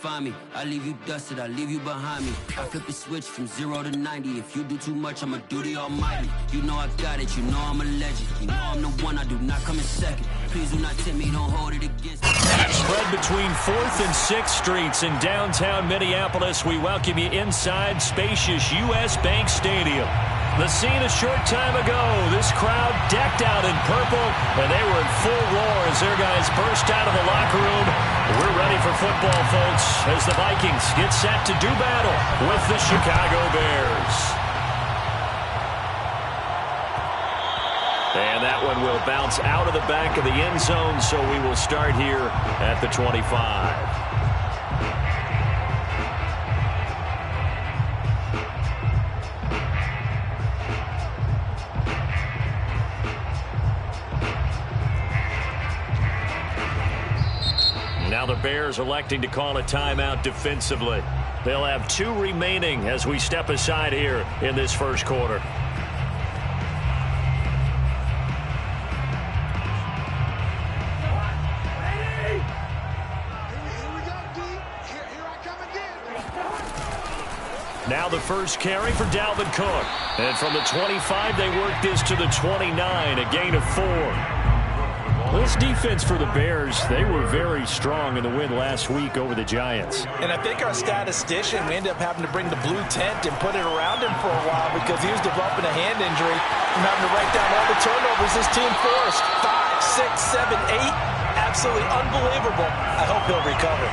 find me. I leave you dusted, I leave you behind me. I flip the switch from 0 to 90. If you do too much, I'ma do the almighty. You know I got it, you know I'm a legend. You know I'm the one, I do not come in second. Please do not tempt me, don't hold it against me. Spread between 4th and 6th Streets in downtown Minneapolis. We welcome you inside spacious U.S. Bank Stadium. The scene a short time ago, this crowd decked out in purple, and they were in full roar as their guys burst out of the locker room. We're ready for football, folks, as the Vikings get set to do battle with the Chicago Bears. And that one will bounce out of the back of the end zone, so we will start here at the 25. Now the Bears electing to call a timeout defensively. They'll have 2 remaining as we step aside here in this first quarter. Now the first carry for Dalvin Cook. And from the 25, they work this to the 29, a gain of 4. This defense for the Bears, they were very strong in the win last week over the Giants. And I think our statistician, we ended up having to bring the blue tent and put it around him for a while because he was developing a hand injury from having to write down all the turnovers this team forced. 5, 6, 7, 8. Absolutely unbelievable. I hope he'll recover.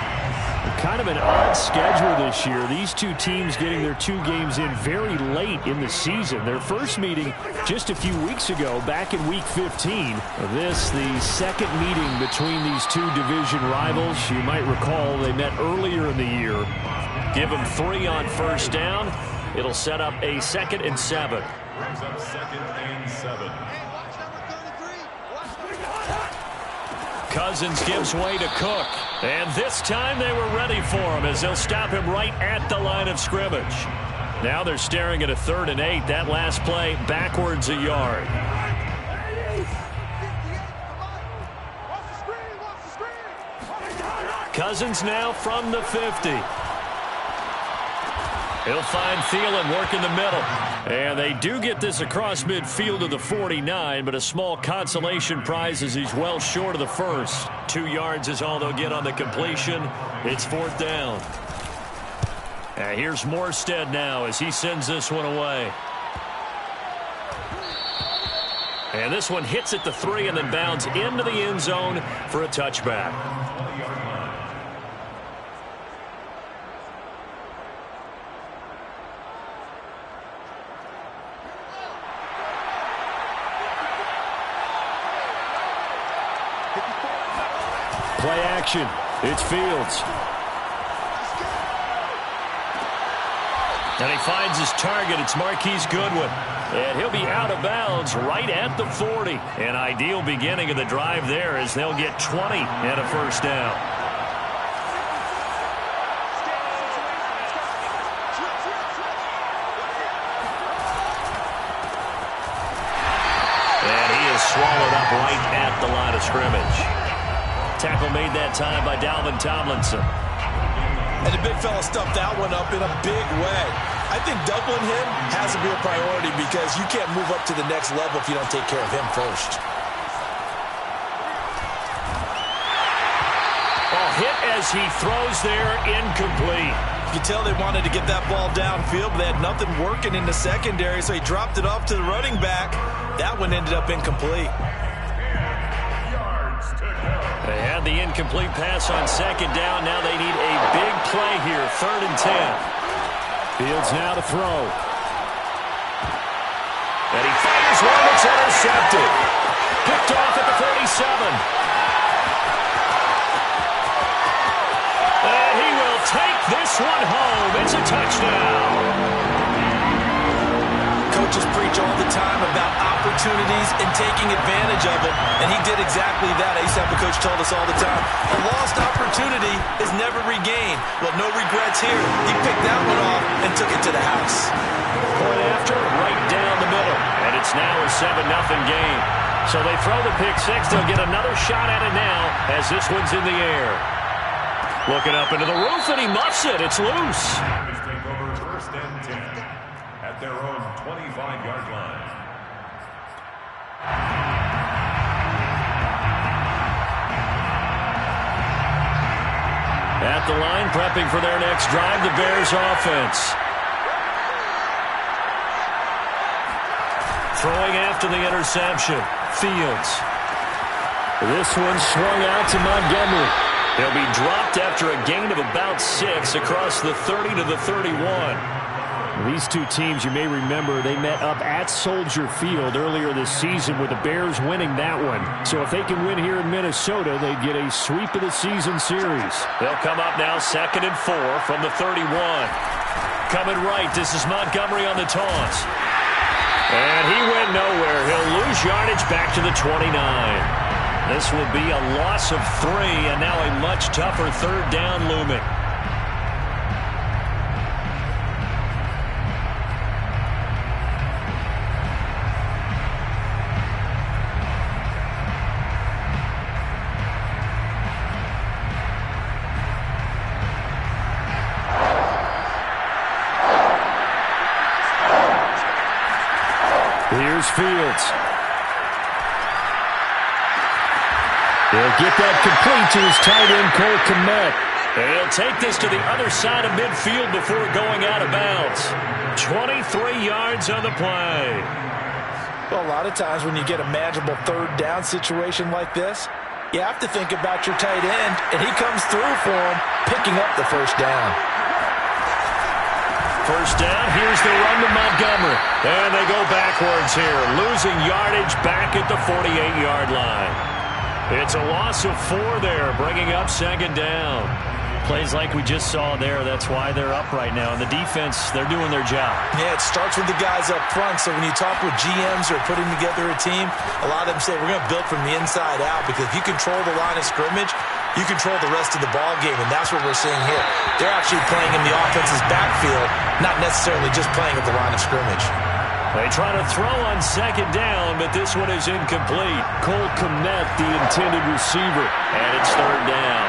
Kind of an odd schedule this year. These two teams getting their 2 games in very late in the season. Their first meeting just a few weeks ago, back in Week 15. This, the second meeting between these 2 division rivals. You might recall they met earlier in the year. Give them 3 on first down. It'll set up a 2nd and 7. Brings up 2nd and 7. Cousins gives way to Cook. And this time they were ready for him as they'll stop him right at the line of scrimmage. Now they're staring at a 3rd and 8. That last play backwards a yard. Cousins now from the 50. He'll find Thielen working the middle. And they do get this across midfield to the 49, but a small consolation prize as he's well short of the first. 2 yards is all they'll get on the completion. It's 4th down. And here's Morstead now as he sends this one away. And this one hits at the 3 and then bounds into the end zone for a touchback. Play action. It's Fields. And he finds his target. It's Marquise Goodwin. And he'll be out of bounds right at the 40. An ideal beginning of the drive there as they'll get 20 and a first down. And he is swallowed up right at the line of scrimmage. Tackle made that time by Dalvin Tomlinson. And the big fella stuffed that one up in a big way. I think doubling him has to be a priority because you can't move up to the next level if you don't take care of him first. Hit as he throws there, incomplete. You can tell they wanted to get that ball downfield, but they had nothing working in the secondary, so he dropped it off to the running back. That one ended up incomplete. They had the incomplete pass on 2nd down. Now they need a big play here, 3rd and 10. Fields now to throw. And he fires one that's intercepted. Picked off at the 47. And he will take this one home. It's a touchdown. Coaches preach all the time about opportunities and taking advantage of it, and he did exactly that. I used to have a coach told us all the time, a lost opportunity is never regained. Well, no regrets here. He picked that one off and took it to the house. Point after, right down the middle, and it's now a 7-0 game. So they throw the pick 6. They'll get another shot at it now as this one's in the air. Looking up into the roof, and he muffs it. It's loose. Take over first and 10 at their own 25-yard line. At the line, prepping for their next drive, the Bears offense. Throwing after the interception, Fields. This one swung out to Montgomery. He'll be dropped after a gain of about 6 across the 30 to the 31. These two teams, you may remember, they met up at Soldier Field earlier this season with the Bears winning that one. So if they can win here in Minnesota, they get a sweep of the season series. They'll come up now 2nd and 4 from the 31. Coming right, this is Montgomery on the toss. And he went nowhere. He'll lose yardage back to the 29. This will be a loss of 3, and now a much tougher 3rd down looming. Here's Fields. He'll get that complete to his tight end, Cole Kmet. And he'll take this to the other side of midfield before going out of bounds. 23 yards on the play. Well, a lot of times when you get a manageable 3rd down situation like this, you have to think about your tight end, and he comes through for him, picking up the 1st down. 1st down, here's the run to Montgomery. And they go backwards here, losing yardage back at the 48-yard line. It's a loss of 4 there, bringing up 2nd down. Plays like we just saw there, that's why they're up right now. And the defense, they're doing their job. Yeah, it starts with the guys up front. So when you talk with GMs or putting together a team, a lot of them say we're going to build from the inside out, because if you control the line of scrimmage, you control the rest of the ball game, and that's what we're seeing here. They're actually playing in the offense's backfield, not necessarily just playing at the line of scrimmage. They try to throw on 2nd down, but this one is incomplete. Cole Kmet, the intended receiver. And it's 3rd down.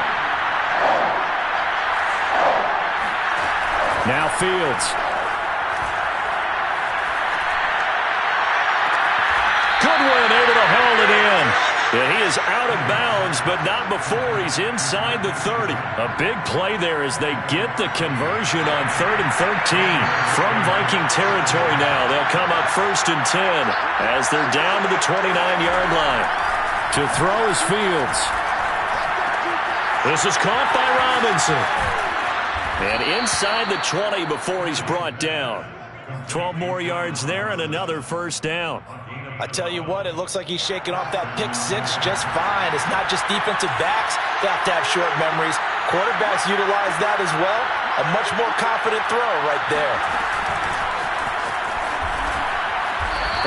Now Fields. Goodwin able to haul it in. Yeah, he is out of bounds, but not before he's inside the 30. A big play there as they get the conversion on 3rd and 13. From Viking territory now, they'll come up 1st and 10 as they're down to the 29-yard line. To throw is Fields. This is caught by Robinson. And inside the 20 before he's brought down. 12 more yards there and another 1st down. I tell you what, it looks like he's shaking off that pick 6 just fine. It's not just defensive backs. They have to have short memories. Quarterbacks utilize that as well. A much more confident throw right there.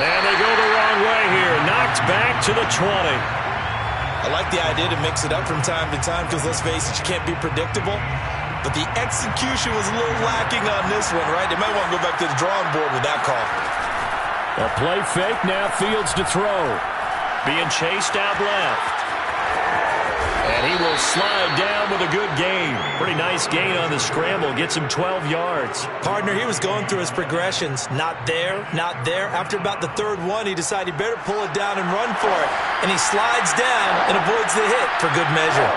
And they go the wrong way here. Knocked back to the 20. I like the idea to mix it up from time to time, because let's face it, you can't be predictable. But the execution was a little lacking on this one, right? They might want to go back to the drawing board with that call. A play fake, now Fields to throw. Being chased out left. And he will slide down with a good gain. Pretty nice gain on the scramble. Gets him 12 yards. Partner, he was going through his progressions. Not there, not there. After about the 3rd one, he decided he better pull it down and run for it. And he slides down and avoids the hit for good measure.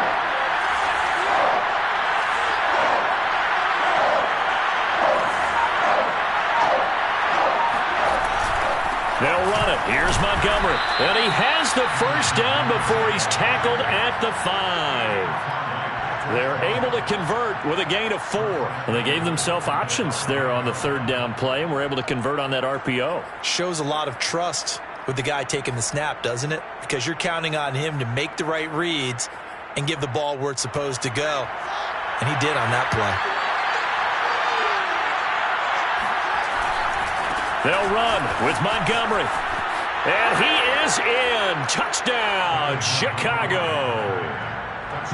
They'll run it. Here's Montgomery. And he has the 1st down before he's tackled at the 5. They're able to convert with a gain of 4. Well, they gave themselves options there on the 3rd down play, and were able to convert on that RPO. Shows a lot of trust with the guy taking the snap, doesn't it? Because you're counting on him to make the right reads and give the ball where it's supposed to go. And he did on that play. They'll run with Montgomery. And he is in. Touchdown, Chicago.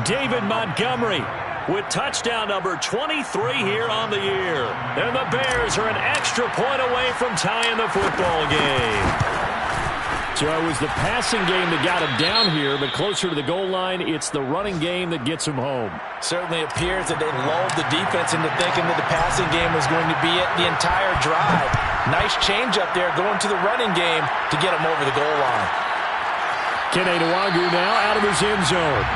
David Montgomery with touchdown number 23 here on the year. And the Bears are an extra point away from tying the football game. So it was the passing game that got him down here, but closer to the goal line, it's the running game that gets him home. Certainly appears that they lulled the defense into thinking that the passing game was going to be it the entire drive. Nice change up there going to the running game to get him over the goal line. Kene Nwagu now out of his end zone.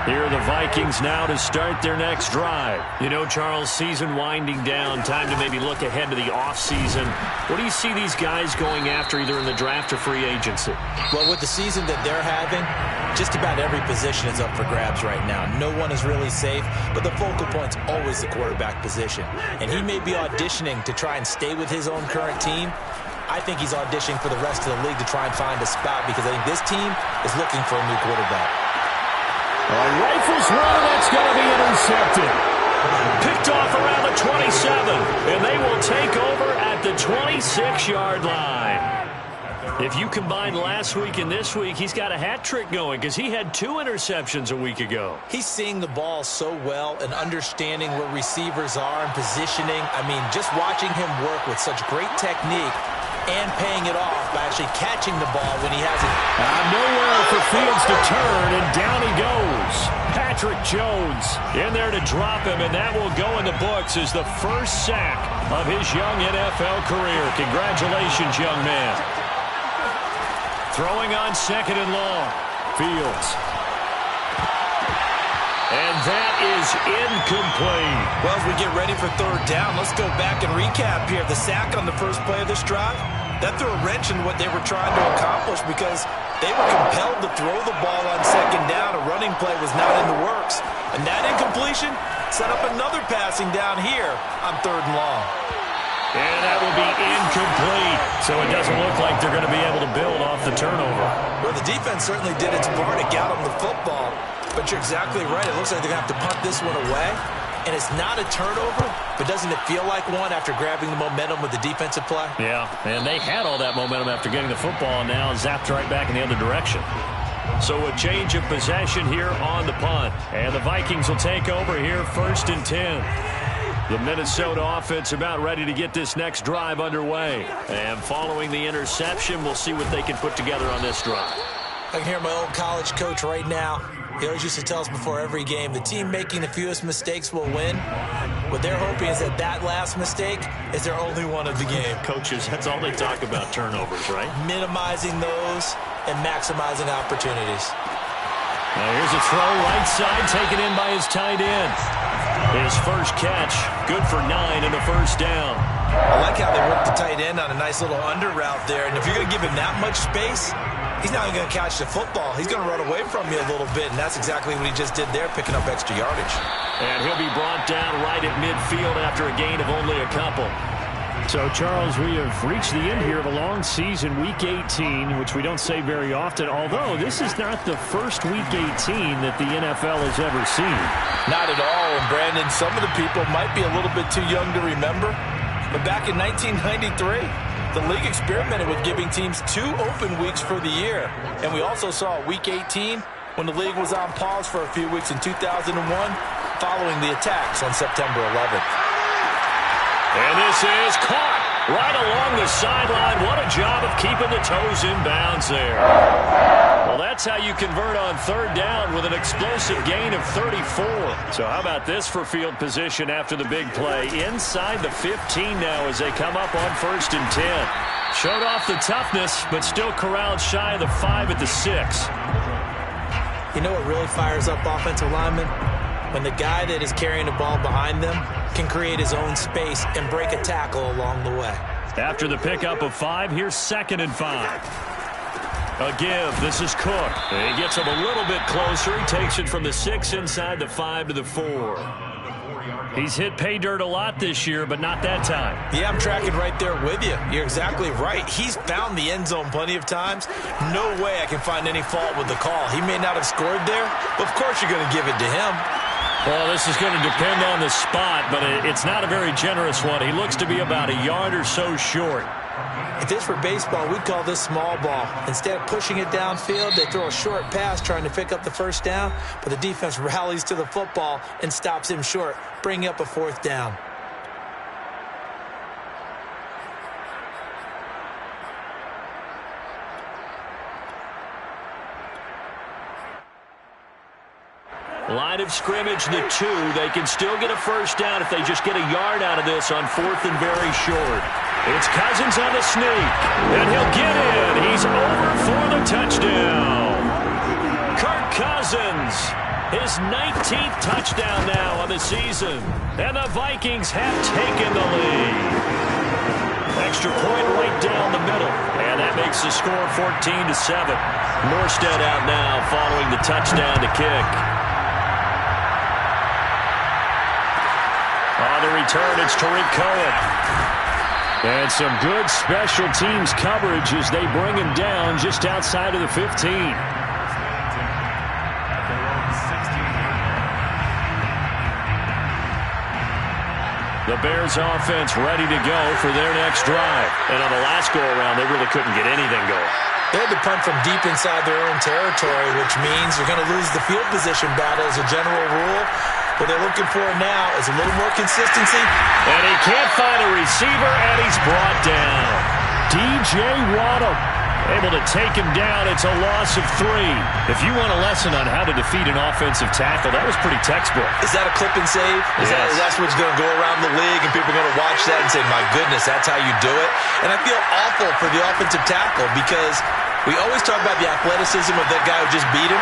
Here are the Vikings now to start their next drive. You know, Charles, season winding down, time to maybe look ahead to the offseason. What do you see these guys going after either in the draft or free agency? Well, with the season that they're having, just about every position is up for grabs right now. No one is really safe, but the focal point's always the quarterback position. And he may be auditioning to try and stay with his own current team. I think he's auditioning for the rest of the league to try and find a spot because I think this team is looking for a new quarterback. Rifles one, that's going to be intercepted. Picked off around the 27, and they will take over at the 26-yard line. If you combine last week and this week, he's got a hat trick going because he had 2 interceptions a week ago. He's seeing the ball so well and understanding where receivers are and positioning. I mean, just watching him work with such great technique and paying it off by actually catching the ball when he has it. Nowhere for Fields to turn, and down he goes. Patrick Jones in there to drop him, and that will go in the books as the first sack of his young NFL career. Congratulations, young man. Throwing on second and long. Fields. And that is incomplete. Well, as we get ready for third down, let's go back and recap here. The sack on the first play of this drive, that threw a wrench in what they were trying to accomplish because they were compelled to throw the ball on second down. A running play was not in the works. And that incompletion set up another passing down here on third and long. And that will be incomplete. So it doesn't look like they're going to be able to build off the turnover. Well, the defense certainly did its part to get them the football. But you're exactly right. It looks like they're going to have to punt this one away. And it's not a turnover, but doesn't it feel like one after grabbing the momentum with the defensive play? Yeah, and they had all that momentum after getting the football, and now zapped right back in the other direction. So a change of possession here on the punt. And the Vikings will take over here 1st and 10. The Minnesota offense about ready to get this next drive underway. And following the interception, we'll see what they can put together on this drive. I can hear my old college coach right now. He always used to tell us before every game, the team making the fewest mistakes will win. What they're hoping is that that last mistake is their only one of the game. Coaches, that's all they talk about, turnovers, right? Minimizing those and maximizing opportunities. Now here's a throw right side taken in by his tight end. His first catch, good for 9 and a first down. I like how they worked the tight end on a nice little under route there. And if you're going to give him that much space, he's not even going to catch the football. He's going to run away from you a little bit, and that's exactly what he just did there, picking up extra yardage. And he'll be brought down right at midfield after a gain of only a couple. So, Charles, we have reached the end here of a long season, Week 18, which we don't say very often, although this is not the first Week 18 that the NFL has ever seen. Not at all, and Brandon, some of the people might be a little bit too young to remember, but back in 1993, the league experimented with giving teams 2 open weeks for the year. And we also saw Week 18 when the league was on pause for a few weeks in 2001 following the attacks on September 11th. And this is caught right along the sideline. What a job of keeping the toes in bounds there. Well, that's how you convert on third down with an explosive gain of 34. So how about this for field position after the big play? Inside the 15 now as they come up on 1st and 10. Showed off the toughness, but still corralled shy of the 5 at the 6. You know what really fires up offensive linemen? When the guy that is carrying the ball behind them can create his own space and break a tackle along the way. After the pickup of 5, here's 2nd and 5. A give. This is Cook. He gets him a little bit closer. He takes it from the 6 inside the 5 to the 4. He's hit pay dirt a lot this year, but not that time. Yeah, I'm tracking right there with you. You're exactly right. He's found the end zone plenty of times. No way I can find any fault with the call. He may not have scored there, but of course you're going to give it to him. Well, this is going to depend on the spot, but it's not a very generous one. He looks to be about a yard or so short. If this were baseball, we'd call this small ball. Instead of pushing it downfield, they throw a short pass trying to pick up the first down, but the defense rallies to the football and stops him short, bringing up a 4th down. Line of scrimmage, the 2. They can still get a first down if they just get a yard out of this on 4th and very short. It's Cousins on the sneak, and he'll get in. He's over for the touchdown. Kirk Cousins, his 19th touchdown now of the season, and the Vikings have taken the lead. Extra point right down the middle, and that makes the score 14-7. Morstead out now following the touchdown to kick. On the return, it's Tariq Cohen. And some good special teams coverage as they bring him down just outside of the 15. The Bears offense ready to go for their next drive. And on the last go-around, they really couldn't get anything going. They had to punt from deep inside their own territory, which means they're going to lose the field position battle as a general rule. What they're looking for now is a little more consistency. And he can't find a receiver, and he's brought down. DJ Waddle able to take him down. It's a loss of 3. If you want a lesson on how to defeat an offensive tackle, that was pretty textbook. Is that a clip and save? That's what's going to go around the league, and people are going to watch that and say, my goodness, that's how you do it? And I feel awful for the offensive tackle because we always talk about the athleticism of that guy who just beat him.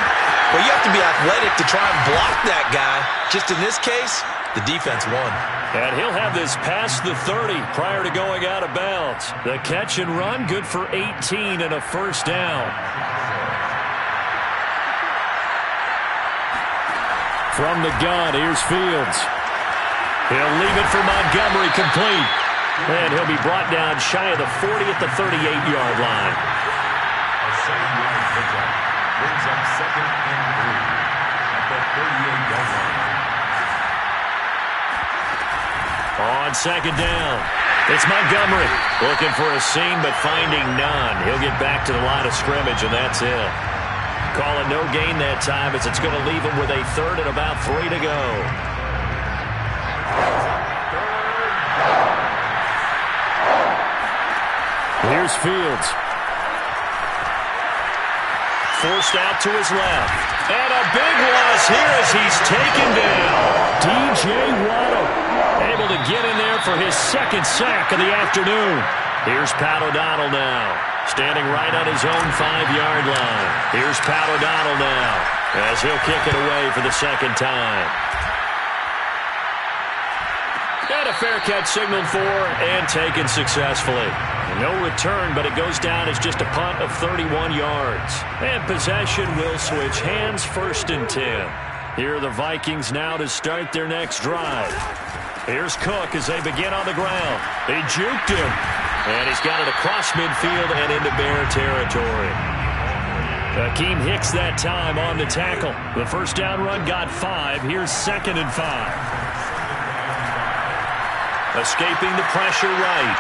Well, you have to be athletic to try and block that guy. Just in this case, the defense won. And he'll have this past the 30 prior to going out of bounds. The catch and run, good for 18 and a first down. From the gun, here's Fields. He'll leave it for Montgomery complete. And he'll be brought down shy of the 40 at the 38-yard line. A 7-yard pickup brings up 2nd and 3 at the 38-yard line. On 2nd down, it's Montgomery looking for a seam but finding none. He'll get back to the line of scrimmage, and that's it. Call it no gain that time as it's going to leave him with a 3rd and about 3 to go. Here's Fields. Forced out to his left. And a big loss here as he's taken down. DJ Waddle able to get in there for his 2nd sack of the afternoon. Here's Pat O'Donnell now, standing right on his own 5-yard line. Here's Pat O'Donnell now as he'll kick it away for the 2nd time. And a fair catch signaled for and taken successfully. No return, but it goes down as just a punt of 31 yards. And possession will switch hands, 1st and 10. Here are the Vikings now to start their next drive. Here's Cook as they begin on the ground. They juked him. And he's got it across midfield and into Bear territory. Akeem Hicks that time on the tackle. The first down run got 5. Here's 2nd and 5. Escaping the pressure right.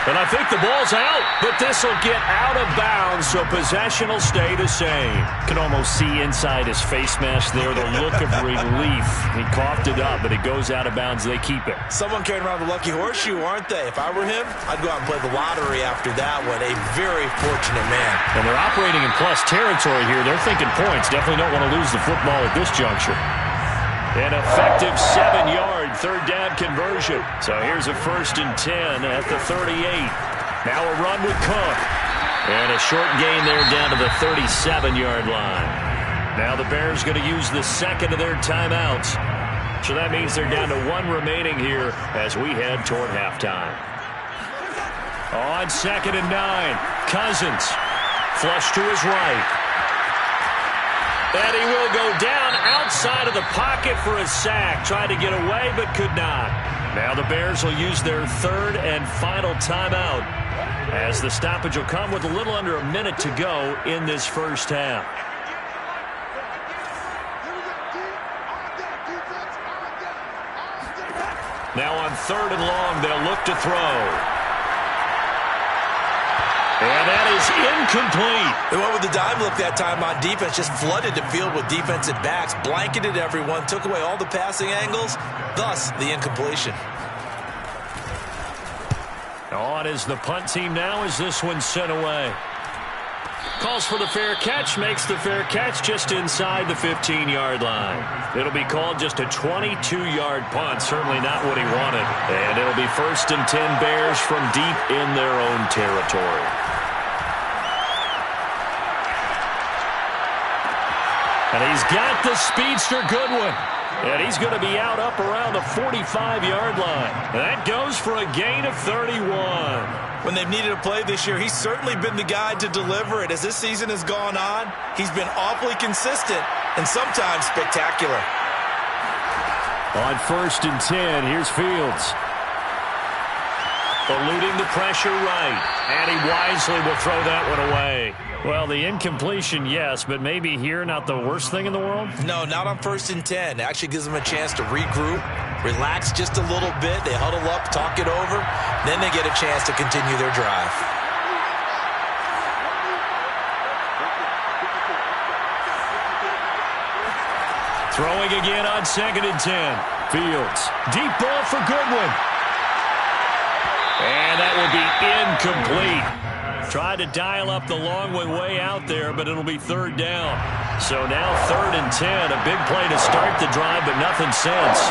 And I think the ball's out, but this will get out of bounds, so possession will stay the same. Can almost see inside his face mask there, the look of relief. He coughed it up, but it goes out of bounds. They keep it. Someone carrying around the lucky horseshoe, aren't they? If I were him, I'd go out and play the lottery after that one. A very fortunate man. And they're operating in plus territory here. They're thinking points. Definitely don't want to lose the football at this juncture. An effective 7-yard 3rd down conversion. So here's a 1st and 10 at the 38. Now a run with Cook. And a short gain there down to the 37-yard line. Now the Bears going to use the 2nd of their timeouts. So that means they're down to 1 remaining here as we head toward halftime. On 2nd and 9, Cousins. Flush to his right. And he will go down outside of the pocket for a sack. Tried to get away, but could not. Now the Bears will use their 3rd and final timeout as the stoppage will come with a little under a minute to go in this first half. Now on 3rd and long, they'll look to throw. And that is incomplete. They went with the dime look that time on defense, just flooded the field with defensive backs, blanketed everyone, took away all the passing angles, thus the incompletion. On is the punt team now as this one's sent away. Calls for the fair catch, makes the fair catch just inside the 15-yard line. It'll be called just a 22-yard punt, certainly not what he wanted. And it'll be 1st and 10 Bears from deep in their own territory. And he's got the speedster Goodwin. And he's going to be out up around the 45-yard line. And that goes for a gain of 31. When they've needed a play this year, he's certainly been the guy to deliver it. As this season has gone on, he's been awfully consistent and sometimes spectacular. On 1st and 10, here's Fields. Eluding the pressure right. And he wisely will throw that one away. Well, the incompletion, yes, but maybe here not the worst thing in the world? No, not on 1st and 10. It actually gives them a chance to regroup, relax just a little bit. They huddle up, talk it over. Then they get a chance to continue their drive. Throwing again on 2nd and 10. Fields. Deep ball for Goodwin. And that will be incomplete. Tried to dial up the long one way out there, but it'll be 3rd down. So now 3rd and 10. A big play to start the drive, but nothing since.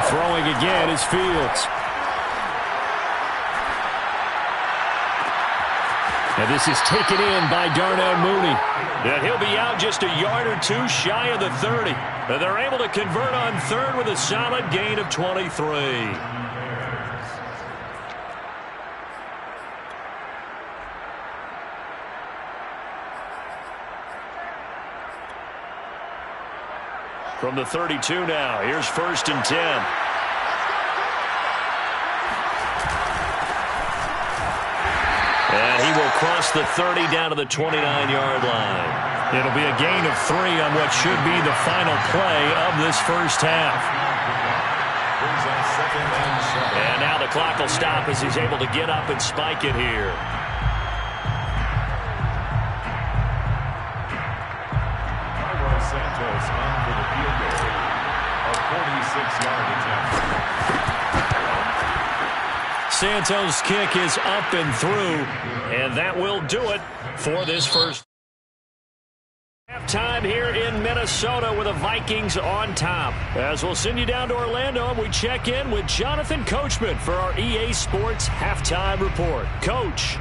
Throwing again is Fields. And this is taken in by Darnell Mooney. And he'll be out just a yard or two shy of the 30. And they're able to convert on 3rd with a solid gain of 23. From the 32 now, here's 1st and 10. And he will cross the 30 down to the 29-yard line. It'll be a gain of 3 on what should be the final play of this first half. And now the clock will stop as he's able to get up and spike it here. Santos on for the field goal. A 46-yard attempt. Santos' kick is up and through, and that will do it for this first halftime here in Minnesota with the Vikings on top. As we'll send you down to Orlando, and we check in with Jonathan Coachman for our EA Sports Halftime Report. Coach.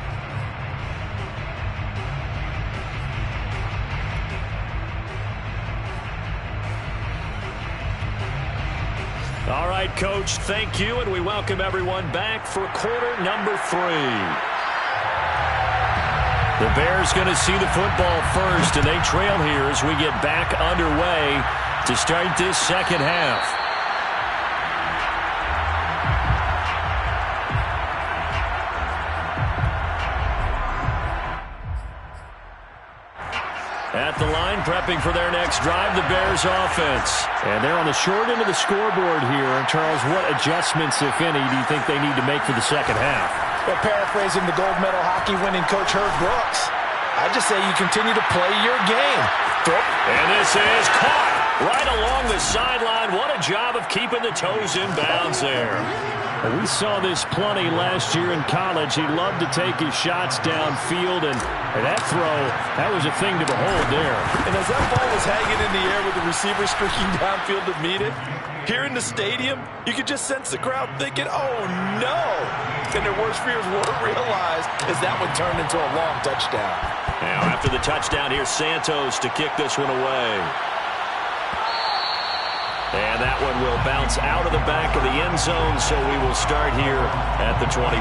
All right, Coach, thank you, and we welcome everyone back for quarter number 3. The Bears going to see the football first, and they trail here as we get back underway to start this second half. At the line, prepping for their next drive, the Bears offense. And they're on the short end of the scoreboard here. And Charles, what adjustments, if any, do you think they need to make for the second half? Well, paraphrasing the gold medal hockey winning coach Herb Brooks, I just say you continue to play your game. And this is caught right along the sideline. What a job of keeping the toes in bounds there. We saw this plenty last year in college. He loved to take his shots downfield, and that throw, that was a thing to behold there. And as that ball was hanging in the air with the receiver streaking downfield to meet it, here in the stadium, you could just sense the crowd thinking, oh, no. And their worst fears weren't realized as that one turned into a long touchdown. Now, after the touchdown, here's Santos to kick this one away. And that one will bounce out of the back of the end zone, so we will start here at the 25.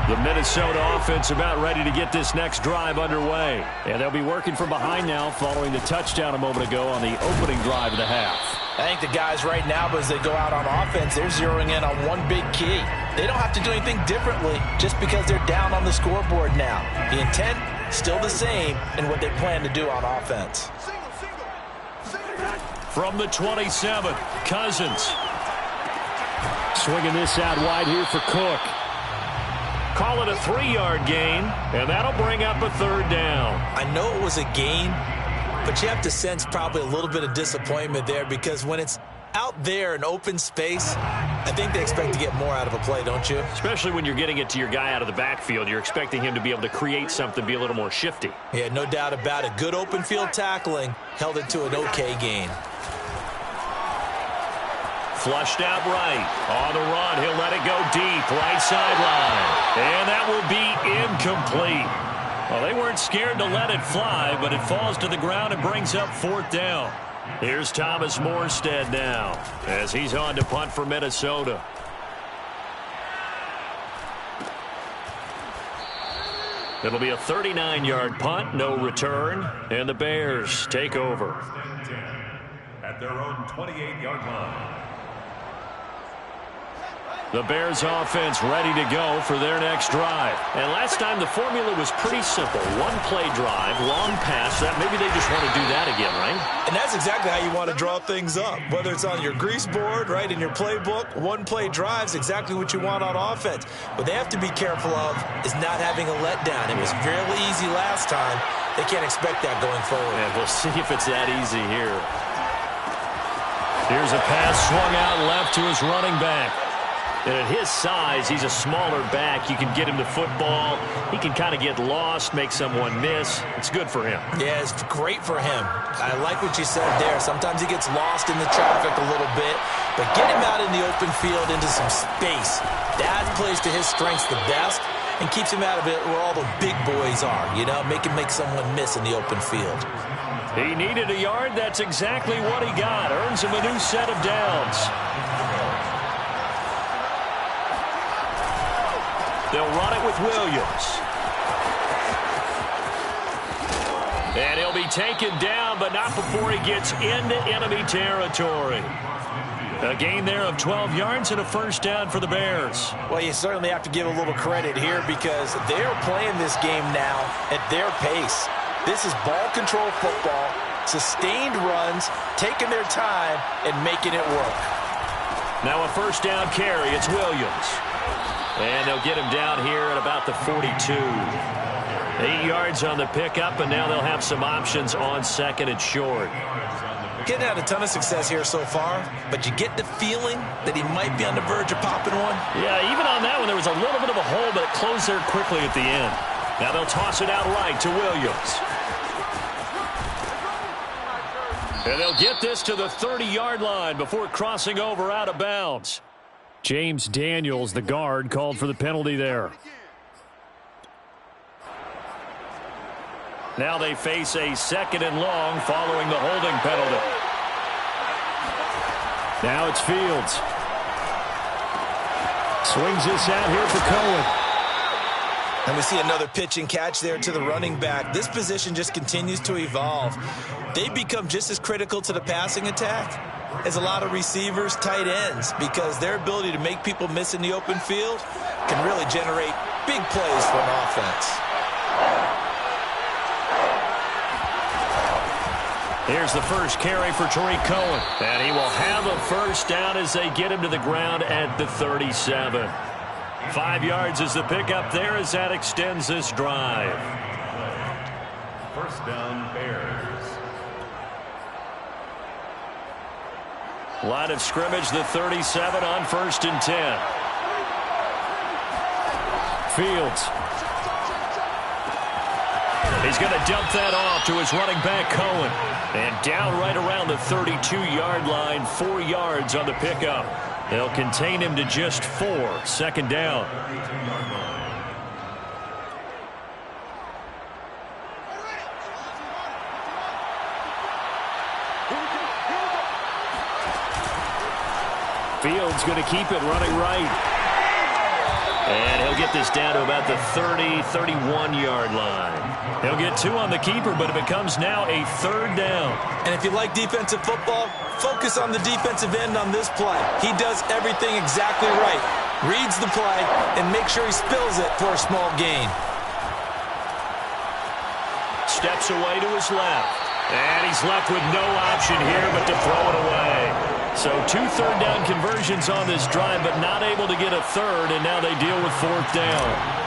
The Minnesota offense about ready to get this next drive underway. And they'll be working from behind now following the touchdown a moment ago on the opening drive of the half. I think the guys right now, as they go out on offense, they're zeroing in on one big key. They don't have to do anything differently just because they're down on the scoreboard now. The intent, still the same in what they plan to do on offense. From the 27, Cousins. Swinging this out wide here for Cook. Call it a 3-yard gain, and that'll bring up a third down. I know it was a gain, but you have to sense probably a little bit of disappointment there because when it's out there in open space, I think they expect to get more out of a play, don't you? Especially when you're getting it to your guy out of the backfield. You're expecting him to be able to create something, be a little more shifty. Yeah, no doubt about it. Good open field tackling held it to an okay gain. Flushed out right. On the run, he'll let it go deep. Right sideline. And that will be incomplete. Well, they weren't scared to let it fly, but it falls to the ground and brings up fourth down. Here's Thomas Morstead now as he's on to punt for Minnesota. It'll be a 39-yard punt, no return, and the Bears take over. At their own 28-yard line. The Bears offense ready to go for their next drive. And last time the formula was pretty simple. One-play drive, long pass. That maybe they just want to do that again, right? And that's exactly how you want to draw things up. Whether it's on your grease board, right, in your playbook, one-play drive's exactly what you want on offense. What they have to be careful of is not having a letdown. It was fairly easy last time. They can't expect that going forward. And we'll see if it's that easy here. Here's a pass swung out left to his running back. And at his size, he's a smaller back. You can get him to football. He can kind of get lost, make someone miss. It's good for him. Yeah, it's great for him. I like what you said there. Sometimes he gets lost in the traffic a little bit. But get him out in the open field into some space. That plays to his strengths the best and keeps him out of it where all the big boys are. You know, make him make someone miss in the open field. He needed a yard. That's exactly what he got. Earns him a new set of downs. They'll run it with Williams. And he'll be taken down, but not before he gets into enemy territory. A gain there of 12 yards and a first down for the Bears. Well, you certainly have to give a little credit here because they're playing this game now at their pace. This is ball control football, sustained runs, taking their time, and making it work. Now a first down carry. It's Williams. And they'll get him down here at about the 42. 8 yards on the pickup, and now they'll have some options on second and short. Getting had a ton of success here so far, but you get the feeling that he might be on the verge of popping one. Yeah, even on that one, there was a little bit of a hole, but it closed there quickly at the end. Now they'll toss it out right to Williams. And they'll get this to the 30-yard line before crossing over out of bounds. James Daniels, the guard, called for the penalty there. Now they face a second and long following the holding penalty. Now it's Fields. Swings this out here for Cohen. And we see another pitch and catch there to the running back. This position just continues to evolve. They become just as critical to the passing attack as a lot of receivers, tight ends, because their ability to make people miss in the open field can really generate big plays for an offense. Here's the first carry for Tariq Cohen. And he will have a first down as they get him to the ground at the 37. 5 yards is the pickup there as that extends this drive. First down, Bears. Line of scrimmage, the 37 on 1st and 10. Fields. He's going to dump that off to his running back, Cohen. And down right around the 32-yard line, 4 yards on the pickup. They'll contain him to just 4. Second down. Fields going to keep it running right. And he'll get this down to about the 30, 31-yard line. He'll get 2 on the keeper, but it becomes now a third down. And if you like defensive football, focus on the defensive end on this play. He does everything exactly right. Reads the play and makes sure he spills it for a small gain. Steps away to his left. And he's left with no option here but to throw it away. So 2 third-down conversions on this drive, but not able to get a third, and now they deal with 4th down.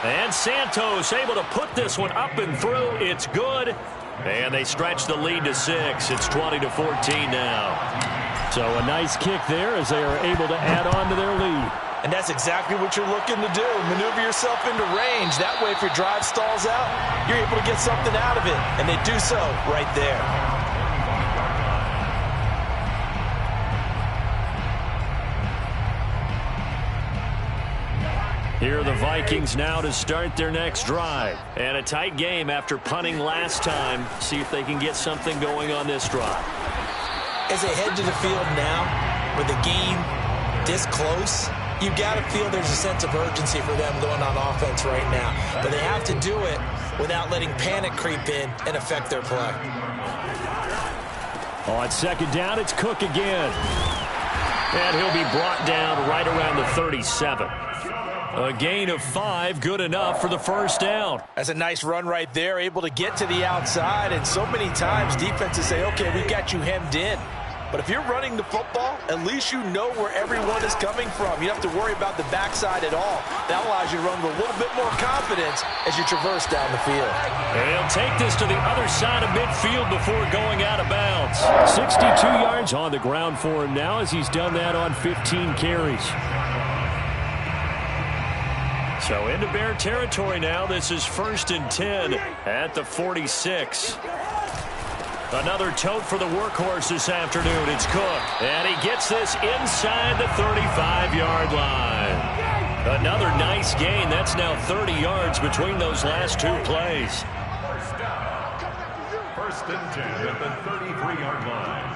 And Santos able to put this one up and through. It's good. And they stretch the lead to 6. It's 20-14 now. So a nice kick there as they are able to add on to their lead. And that's exactly what you're looking to do. Maneuver yourself into range. That way, if your drive stalls out, you're able to get something out of it. And they do so right there. Here are the Vikings now to start their next drive. And a tight game after punting last time. See if they can get something going on this drive. As they head to the field now, with the game this close, you got to feel there's a sense of urgency for them going on offense right now. But they have to do it without letting panic creep in and affect their play. On 2nd down, it's Cook again. And he'll be brought down right around the 37. A gain of 5, good enough for the 1st down. That's a nice run right there, able to get to the outside. And so many times defenses say, okay, we've got you hemmed in. But if you're running the football, at least you know where everyone is coming from. You don't have to worry about the backside at all. That allows you to run with a little bit more confidence as you traverse down the field. And he'll take this to the other side of midfield before going out of bounds. 62 yards on the ground for him now as he's done that on 15 carries. So into Bear territory now. This is 1st and 10 at the 46. Another tote for the workhorse this afternoon. It's Cook. And he gets this inside the 35-yard line. Another nice gain. That's now 30 yards between those last 2 plays. 1st and 10 at the 33-yard line.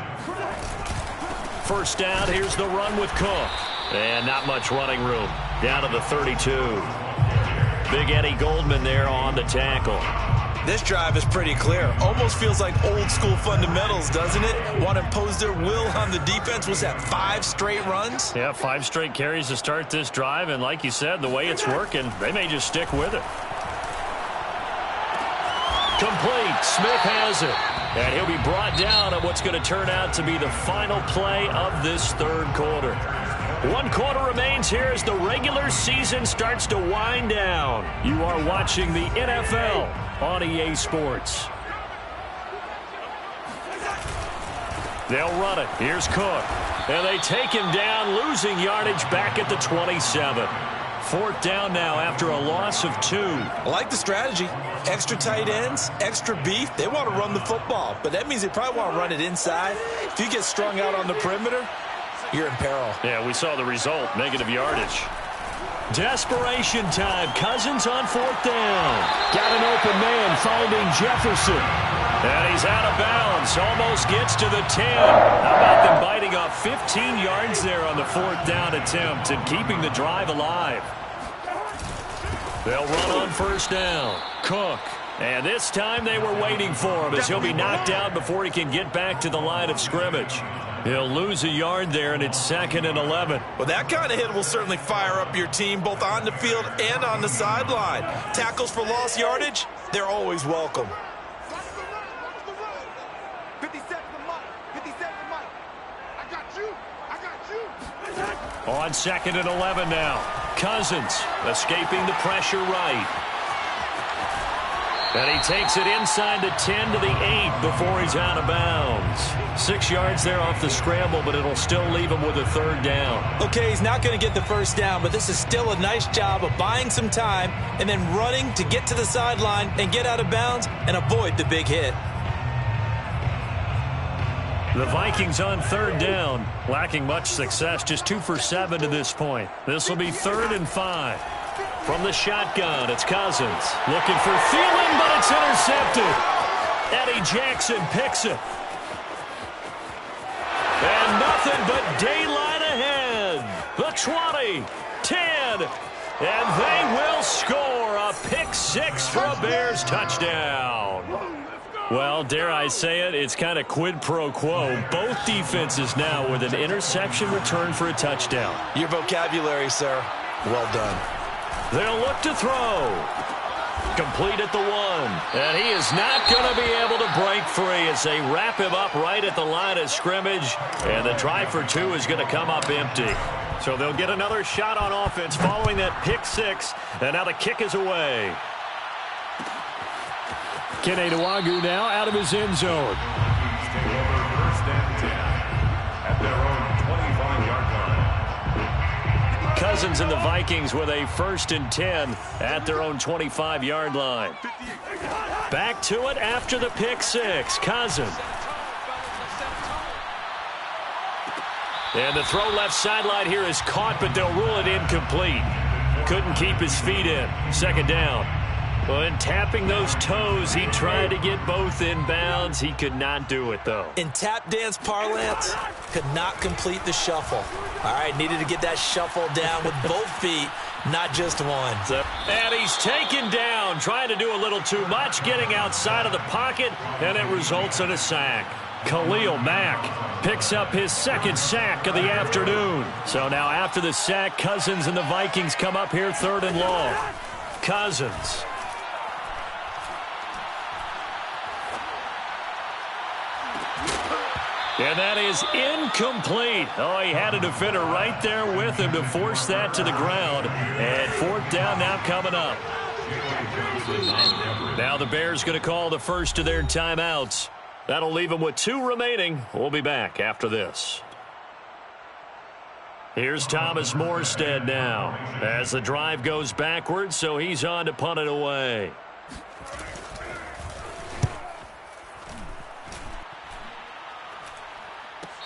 1st down. Here's the run with Cook. And not much running room. Down to the 32. Big Eddie Goldman there on the tackle. This drive is pretty clear. Almost feels like old school fundamentals, doesn't it? Want to impose their will on the defense. Was that 5 straight runs? Yeah, 5 straight carries to start this drive. And like you said, the way it's working, they may just stick with it. Complete. Smith has it. And he'll be brought down on what's going to turn out to be the final play of this 3rd quarter. 1 quarter remains here as the regular season starts to wind down. You are watching the NFL on EA Sports. They'll run it. Here's Cook. And they take him down, losing yardage back at the 27. 4th down now after a loss of 2. I like the strategy. Extra tight ends, extra beef. They want to run the football, but that means they probably want to run it inside. If you get strung out on the perimeter, you're in peril. Yeah, we saw the result, negative yardage. Desperation time. Cousins on 4th down. Got an open man finding Jefferson. And he's out of bounds. Almost gets to the 10. How about them biting off 15 yards there on the 4th down attempt and keeping the drive alive? They'll run on 1st down. Cook. And this time they were waiting for him as he'll be knocked down before he can get back to the line of scrimmage. He'll lose a yard there, and it's 2nd and 11. Well, that kind of hit will certainly fire up your team both on the field and on the sideline. Tackles for lost yardage, they're always welcome. 57 Mike. I got you. On 2nd and 11 now. Cousins escaping the pressure right. And he takes it inside the 10 to the 8 before he's out of bounds. 6 yards there off the scramble, but it'll still leave him with a 3rd down. Okay, he's not going to get the 1st down, but this is still a nice job of buying some time and then running to get to the sideline and get out of bounds and avoid the big hit. The Vikings on 3rd down, lacking much success, just 2 for 7 to this point. This will be 3rd and 5. From the shotgun, it's Cousins. Looking for Thielen, but it's intercepted. Eddie Jackson picks it. And nothing but daylight ahead. The 20, 10, and they will score a pick 6 for a Bears touchdown. Well, dare I say it, it's kind of quid pro quo. Both defenses now with an interception return for a touchdown. Your vocabulary, sir. Well done. They'll look to throw. Complete at the 1. And he is not going to be able to break free as they wrap him up right at the line of scrimmage. And the try for 2 is going to come up empty. So they'll get another shot on offense following that pick 6. And now the kick is away. Kene Nwagu now out of his end zone. Stay over first and 10 at their own 25-yard line. Cousins and the Vikings with a 1st and 10 at their own 25-yard line. Back to it after the pick 6. Cousins. And the throw left sideline here is caught, but they'll rule it incomplete. Couldn't keep his feet in. 2nd down. Well, in tapping those toes, he tried to get both in bounds. He could not do it, though. In tap dance parlance, could not complete the shuffle. All right, needed to get that shuffle down with both feet, not just one. And he's taken down, trying to do a little too much, getting outside of the pocket, and it results in a sack. Khalil Mack picks up his 2nd sack of the afternoon. So now after the sack, Cousins and the Vikings come up here 3rd and long. Cousins. And that is incomplete. Oh, he had a defender right there with him to force that to the ground. And 4th down now coming up. Now the Bears going to call the first of their timeouts. That'll leave them with 2 remaining. We'll be back after this. Here's Thomas Morstead now as the drive goes backwards, so he's on to punt it away.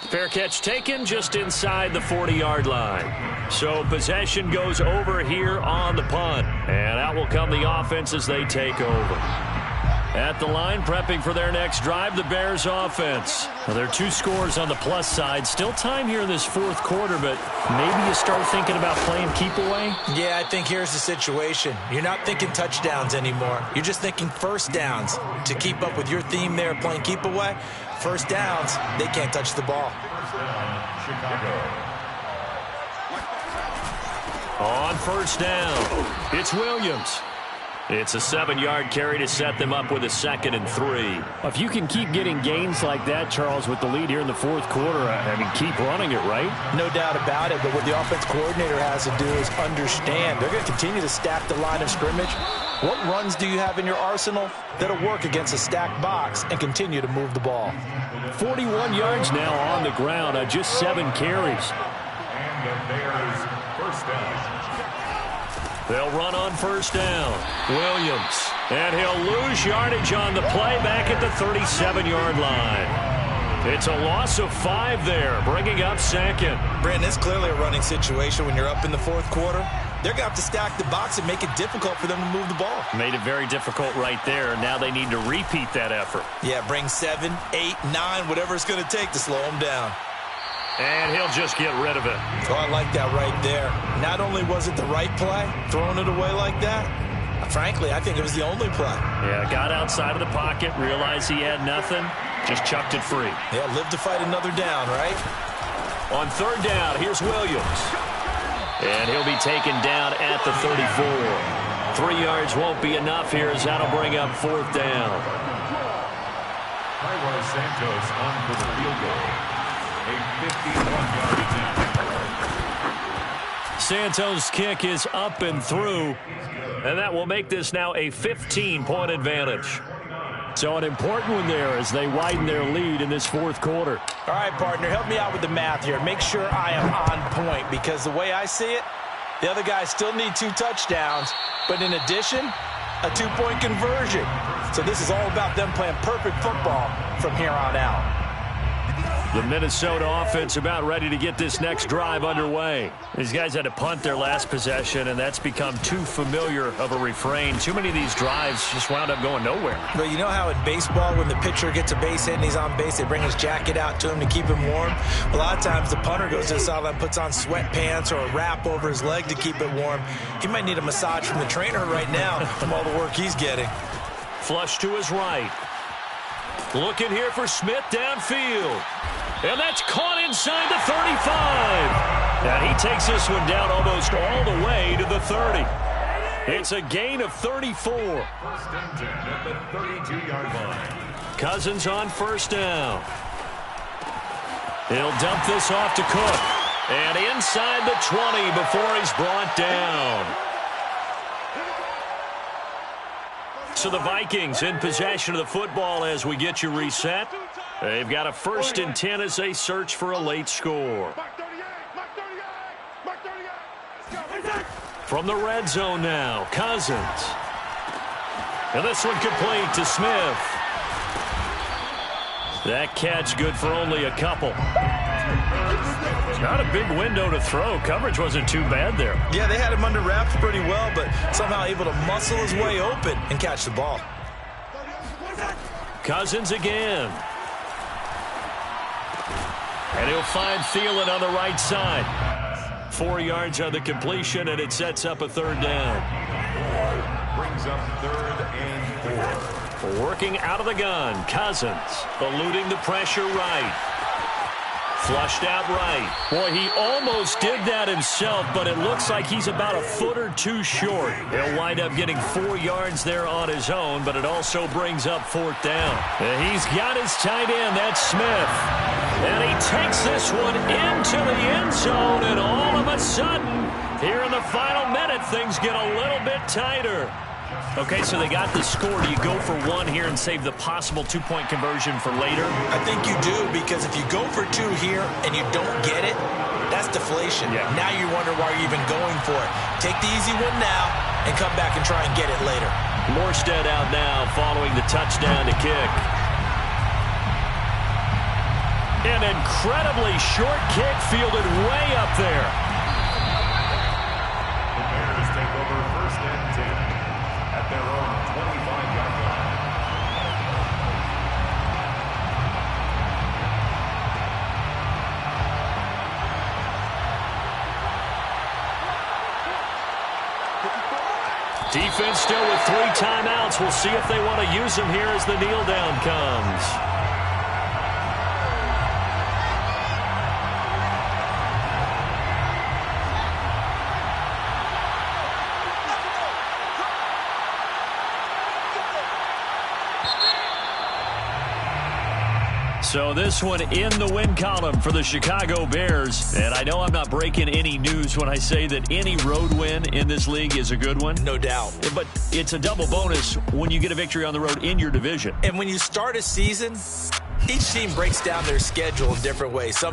Fair catch taken just inside the 40-yard line. So possession goes over here on the punt. And out will come the offense as they take over. At the line, prepping for their next drive, the Bears offense. Well, there are 2 scores on the plus side. Still time here in this 4th quarter, but maybe you start thinking about playing keep away? Yeah, I think here's the situation. You're not thinking touchdowns anymore. You're just thinking 1st downs. To keep up with your theme there, playing keep away, 1st downs, they can't touch the ball. Chicago. On 1st down, it's Williams. It's a 7-yard carry to set them up with a 2nd and 3. If you can keep getting gains like that, Charles, with the lead here in the 4th quarter, I mean, keep running it, right? No doubt about it, but what the offense coordinator has to do is understand. They're going to continue to stack the line of scrimmage. What runs do you have in your arsenal that'll work against a stacked box and continue to move the ball? 41 yards now on the ground on just 7 carries. And the Bears first down. They'll run on 1st down. Williams. And he'll lose yardage on the play back at the 37-yard line. It's a loss of 5 there, bringing up 2nd. Brandon, it's clearly a running situation when you're up in the 4th quarter. They're going to have to stack the box and make it difficult for them to move the ball. Made it very difficult right there. Now they need to repeat that effort. Yeah, bring 7, 8, 9, whatever it's going to take to slow them down. And he'll just get rid of it. Oh, I like that right there. Not only was it the right play, throwing it away like that, frankly, I think it was the only play. Yeah, got outside of the pocket, realized he had nothing, just chucked it free. Yeah, live to fight another down, right? On 3rd down, here's Williams. And he'll be taken down at the 34. 3 yards won't be enough here as that'll bring up 4th down. Tyler Santos on for the field goal. A 51-yard attempt. Santos' kick is up and through, and that will make this now a 15-point advantage. So an important one there as they widen their lead in this 4th quarter. All right, partner, help me out with the math here. Make sure I am on point because the way I see it, the other guys still need 2 touchdowns, but in addition, a 2-point conversion. So this is all about them playing perfect football from here on out. The Minnesota offense about ready to get this next drive underway. These guys had to punt their last possession, and that's become too familiar of a refrain. Too many of these drives just wound up going nowhere. Well, you know how in baseball when the pitcher gets a base hit and he's on base, they bring his jacket out to him to keep him warm? A lot of times the punter goes to the sideline, puts on sweatpants or a wrap over his leg to keep it warm. He might need a massage from the trainer right now from all the work he's getting. Flush to his right. Looking here for Smith downfield. And that's caught inside the 35. And he takes this one down almost all the way to the 30. It's a gain of 34. First and 10 at the 32-yard line. Cousins on first down. He'll dump this off to Cook. And inside the 20 before he's brought down. So the Vikings in possession of the football as we get you reset. They've got a first and 10 as they search for a late score. From the red zone now, Cousins. And this one complete to Smith. That catch good for only a couple. Not a big window to throw. Coverage wasn't too bad there. Yeah, they had him under wraps pretty well, but somehow able to muscle his way open and catch the ball. Cousins again. And he'll find Thielen on the right side. 4 yards on the completion, and it sets up a third down. Brings up third and 4. Working out of the gun, Cousins eluding the pressure right. Flushed out right. Boy, he almost did that himself, but it looks like he's about a foot or two short. He'll wind up getting 4 yards there on his own, but it also brings up fourth down. And he's got his tight end, that's Smith. And he takes this one into the end zone, and all of a sudden, here in the final minute, things get a little bit tighter. Okay, so they got the score. Do you go for one here and save the possible two-point conversion for later? I think you do, because if you go for two here and you don't get it, that's deflation. Yeah. Now you wonder why you're even going for it. Take the easy one now and come back and try and get it later. Morstead out now following the touchdown to kick. An incredibly short kick fielded way up there. The Bears take over first and 10 at their own 25-yard line. Defense still with 3 timeouts. We'll see if they want to use them here as the kneel down comes. So this one in the win column for the Chicago Bears. And I know I'm not breaking any news when I say that any road win in this league is a good one. No doubt. But it's a double bonus when you get a victory on the road in your division. And when you start a season, each team breaks down their schedule in different ways. Some